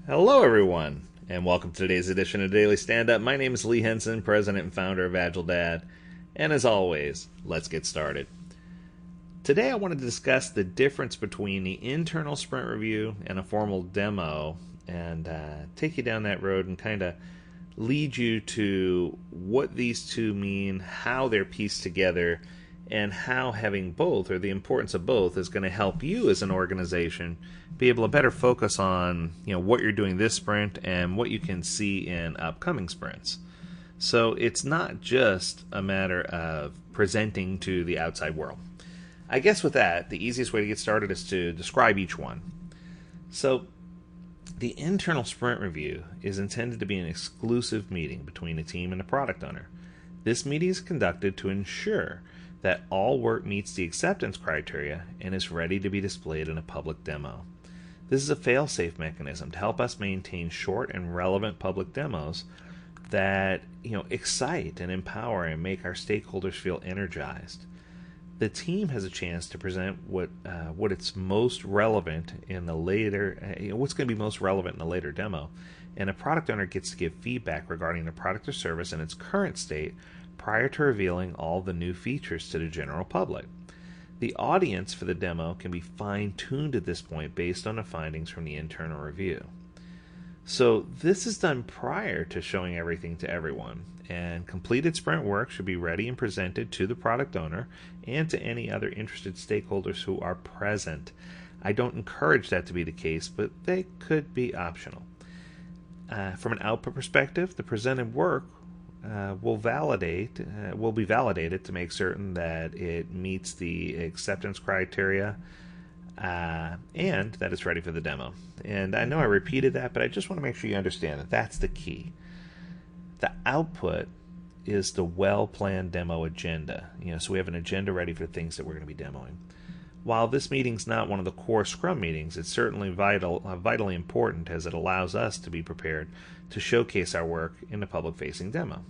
Hello, everyone, and welcome to today's edition of Daily Stand-Up. My name is Lee Henson, president and founder of AgileDad, and as always, let's get started. Today I wanted to discuss the difference between the internal sprint review and a formal demo, and take you down that road and kind of lead you to what these two mean, how they're pieced together, and how having both, or the importance of both, is going to help you as an organization be able to better focus on what you're doing this sprint and what you can see in upcoming sprints. So it's not just a matter of presenting to the outside world. I guess with that, the easiest way to get started is to describe each one. So the internal sprint review is intended to be an exclusive meeting between a team and a product owner. This meeting is conducted to ensure that all work meets the acceptance criteria and is ready to be displayed in a public demo. This is a fail-safe mechanism to help us maintain short and relevant public demos that excite and empower and make our stakeholders feel energized. The team has a chance to present what it's most relevant in the later, what's going to be most relevant in the later demo, and a product owner gets to give feedback regarding the product or service in its current state prior to revealing all the new features to the general public. The audience for the demo can be fine-tuned at this point based on the findings from the internal review. So this is done prior to showing everything to everyone, and completed sprint work should be ready and presented to the product owner and to any other interested stakeholders who are present. I don't encourage that to be the case, but they could be optional. From an output perspective, the presented work will be validated to make certain that it meets the acceptance criteria and that it's ready for the demo. And I know I repeated that, but I just want to make sure you understand that that's the key. The output is the well-planned demo agenda. So we have an agenda ready for things that we're going to be demoing. While this meeting's not one of the core Scrum meetings, it's certainly vitally important as it allows us to be prepared to showcase our work in a public-facing demo.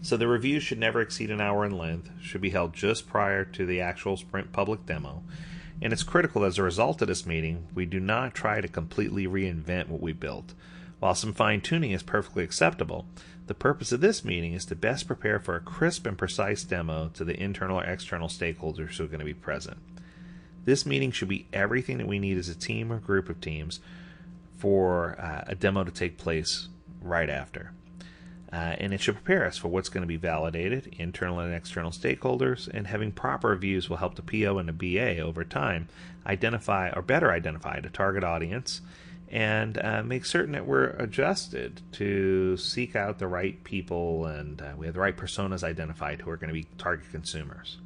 So the review should never exceed an hour in length, should be held just prior to the actual sprint public demo, and it's critical as a result of this meeting, we do not try to completely reinvent what we built. While some fine-tuning is perfectly acceptable, the purpose of this meeting is to best prepare for a crisp and precise demo to the internal or external stakeholders who are going to be present. This meeting should be everything that we need as a team or group of teams for a demo to take place right after. And it should prepare us for what's going to be validated, internal and external stakeholders, and having proper reviews will help the PO and the BA over time better identify the target audience and make certain that we're adjusted to seek out the right people and we have the right personas identified who are going to be target consumers.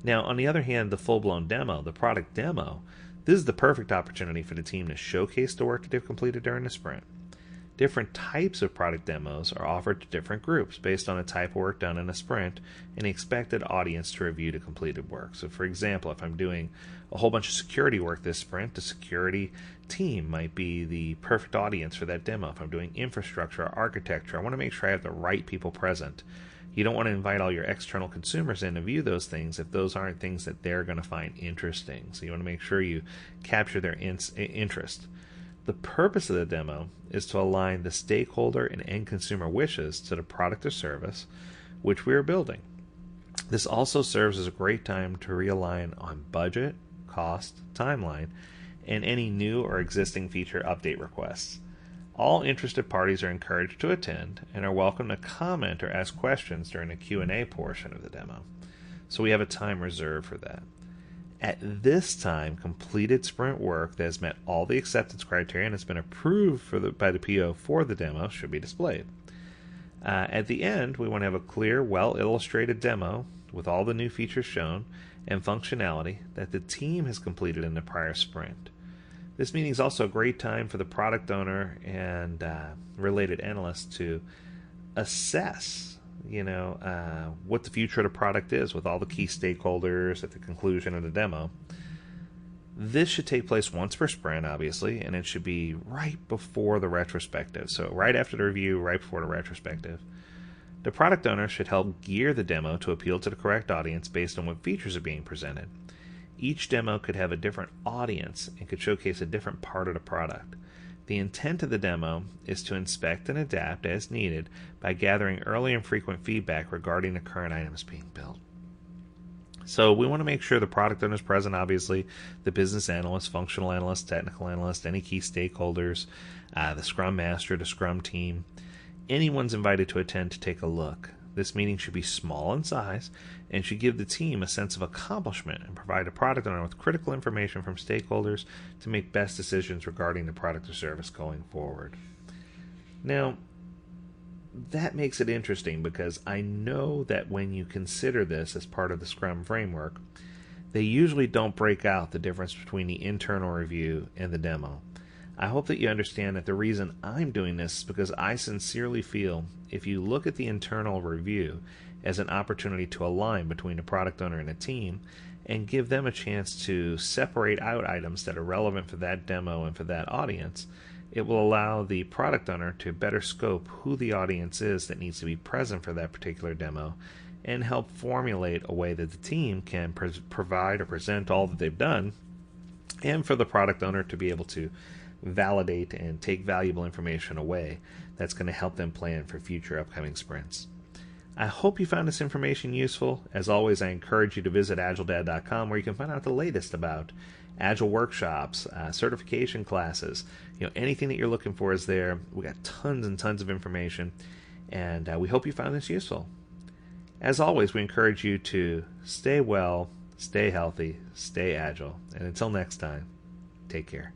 Now, on the other hand, the full-blown demo, the product demo, this is the perfect opportunity for the team to showcase the work that they've completed during the sprint. Different types of product demos are offered to different groups based on the type of work done in a sprint and the expected audience to review the completed work. So for example, if I'm doing a whole bunch of security work this sprint, the security team might be the perfect audience for that demo. If I'm doing infrastructure or architecture, I want to make sure I have the right people present. You don't want to invite all your external consumers in to view those things if those aren't things that they're going to find interesting. So you want to make sure you capture their interest. The purpose of the demo is to align the stakeholder and end consumer wishes to the product or service which we are building. This also serves as a great time to realign on budget, cost, timeline, and any new or existing feature update requests. All interested parties are encouraged to attend and are welcome to comment or ask questions during the Q&A portion of the demo. So we have a time reserved for that. At this time, completed sprint work that has met all the acceptance criteria and has been approved by the PO for the demo should be displayed. At the end, we want to have a clear, well-illustrated demo with all the new features shown and functionality that the team has completed in the prior sprint. This meeting is also a great time for the product owner and related analysts to assess what the future of the product is with all the key stakeholders at the conclusion of the demo. This should take place once per sprint, obviously, and it should be right before the retrospective. So right after the review, right before the retrospective. The product owner should help gear the demo to appeal to the correct audience based on what features are being presented. Each demo could have a different audience and could showcase a different part of the product. The intent of the demo is to inspect and adapt as needed by gathering early and frequent feedback regarding the current items being built. So we want to make sure the product owner is present, obviously, the business analyst, functional analyst, technical analyst, any key stakeholders, the Scrum Master, the Scrum team. Anyone's invited to attend to take a look. This meeting should be small in size and should give the team a sense of accomplishment and provide a product owner with critical information from stakeholders to make best decisions regarding the product or service going forward. Now, that makes it interesting because I know that when you consider this as part of the Scrum framework, they usually don't break out the difference between the internal review and the demo. I hope that you understand that the reason I'm doing this is because I sincerely feel if you look at the internal review as an opportunity to align between the product owner and a team and give them a chance to separate out items that are relevant for that demo and for that audience, it will allow the product owner to better scope who the audience is that needs to be present for that particular demo and help formulate a way that the team can provide or present all that they've done, and for the product owner to be able to validate and take valuable information away that's going to help them plan for future upcoming sprints. I hope you found this information useful. As always, I encourage you to visit AgileDad.com where you can find out the latest about Agile workshops, certification classes. Anything that you're looking for is there. We got tons and tons of information, and we hope you found this useful. As always, we encourage you to stay well, stay healthy, stay agile, and until next time, take care.